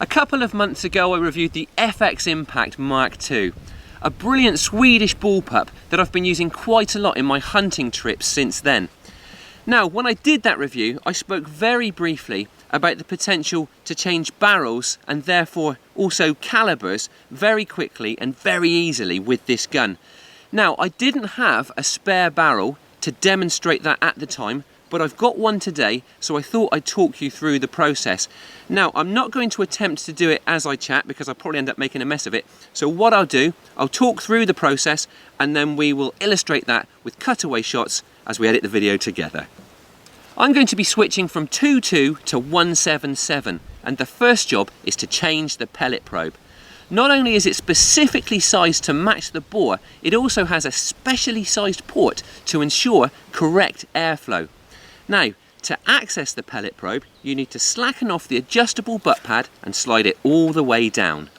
A couple of months ago I reviewed the FX Impact MKII, a brilliant Swedish bullpup that I've been using quite a lot in my hunting trips since then. Now, when I did that review, I spoke very briefly about the potential to change barrels and therefore also calibers very quickly and very easily with this gun. Now, I didn't have a spare barrel to demonstrate that at the time, but I've got one today, so I thought I'd talk you through the process. Now, I'm not going to attempt to do it as I chat because I'll probably end up making a mess of it. So what I'll do, I'll talk through the process and then we will illustrate that with cutaway shots as we edit the video together. I'm going to be switching from 2.2 to 1.77, and the first job is to change the pellet probe. Not only is it specifically sized to match the bore, it also has a specially sized port to ensure correct airflow. Now, to access the pellet probe, you need to slacken off the adjustable butt pad and slide it all the way down.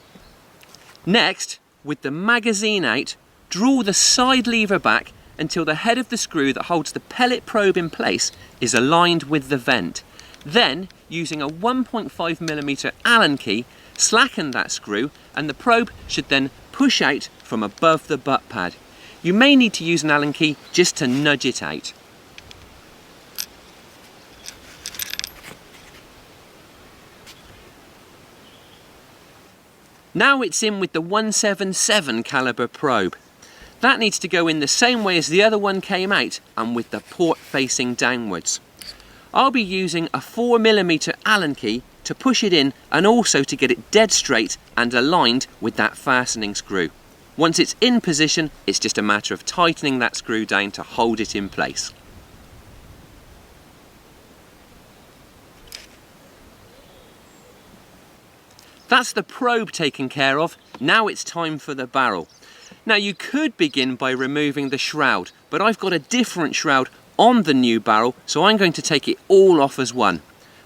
Next, with the magazine out, draw the side lever back until the head of the screw that holds the pellet probe in place is aligned with the vent. Then, using a 1.5mm Allen key, slacken that screw and the probe should then push out from above the butt pad. You may need to use an Allen key just to nudge it out. Now it's in with the 177 caliber probe. That needs to go in the same way as the other one came out and with the port facing downwards. I'll be using a 4mm Allen key to push it in and also to get it dead straight and aligned with that fastening screw. Once it's in position, it's just a matter of tightening that screw down to hold it in place. That's the probe taken care of. Now it's time for the barrel. Now you could begin by removing the shroud, but I've got a different shroud on the new barrel, so I'm going to take it all off as one.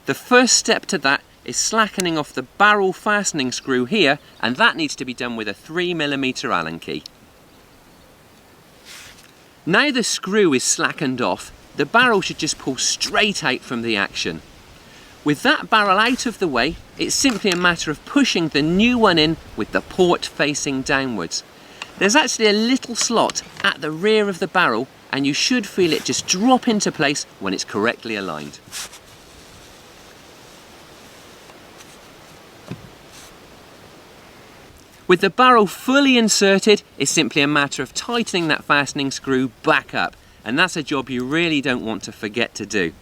The first step to that is slackening off the barrel fastening screw here, and that needs to be done with a 3mm Allen key. Now the screw is slackened off, the barrel should just pull straight out from the action. With that barrel out of the way, it's simply a matter of pushing the new one in with the port facing downwards. There's actually a little slot at the rear of the barrel and you should feel it just drop into place when it's correctly aligned. With the barrel fully inserted, it's simply a matter of tightening that fastening screw back up, and that's a job you really don't want to forget to do.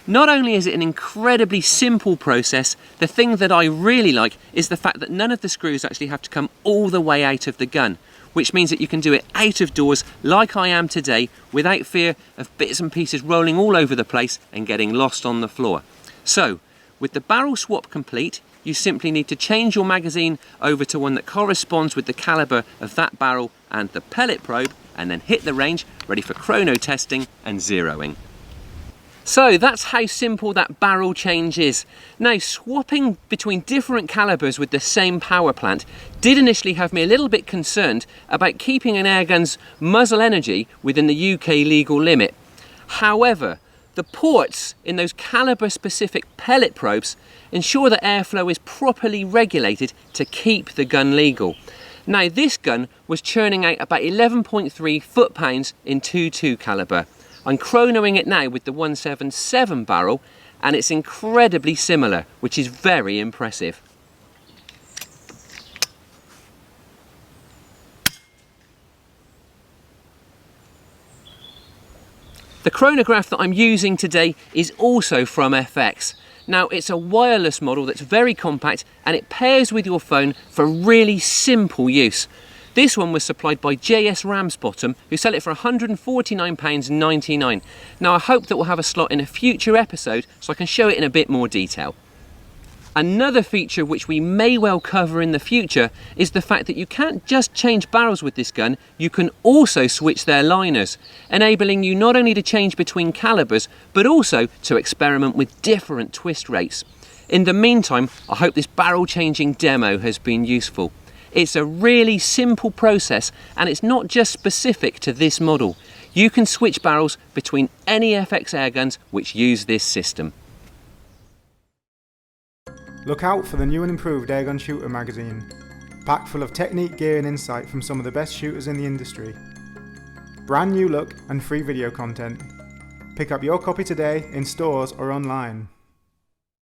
Not only is it an incredibly simple process, the thing that I really like is the fact that none of the screws actually have to come all the way out of the gun, which means that you can do it out of doors like I am today without fear of bits and pieces rolling all over the place and getting lost on the floor. So, with the barrel swap complete, you simply need to change your magazine over to one that corresponds with the caliber of that barrel and the pellet probe, and then hit the range, ready for chrono testing and zeroing. So that's how simple that barrel change is. Now, swapping between different calibers with the same power plant did initially have me a little bit concerned about keeping an airgun's muzzle energy within the UK legal limit. However, the ports in those caliber specific pellet probes ensure that airflow is properly regulated to keep the gun legal. Now, this gun was churning out about 11.3 foot-pounds in 2.2 caliber. I'm chronoing it now with the 177 barrel and it's incredibly similar, which is very impressive. The chronograph that I'm using today is also from FX. Now, it's a wireless model that's very compact and it pairs with your phone for really simple use. This one was supplied by JS Ramsbottom, who sell it for £149.99. Now, I hope that we'll have a slot in a future episode so I can show it in a bit more detail. Another feature which we may well cover in the future is the fact that you can't just change barrels with this gun, you can also switch their liners, enabling you not only to change between calibers, but also to experiment with different twist rates. In the meantime, I hope this barrel changing demo has been useful. It's a really simple process and it's not just specific to this model. You can switch barrels between any FX airguns which use this system. Look out for the new and improved Airgun Shooter Magazine, packed full of technique, gear and insight from some of the best shooters in the industry. Brand new look and free video content. Pick up your copy today in stores or online.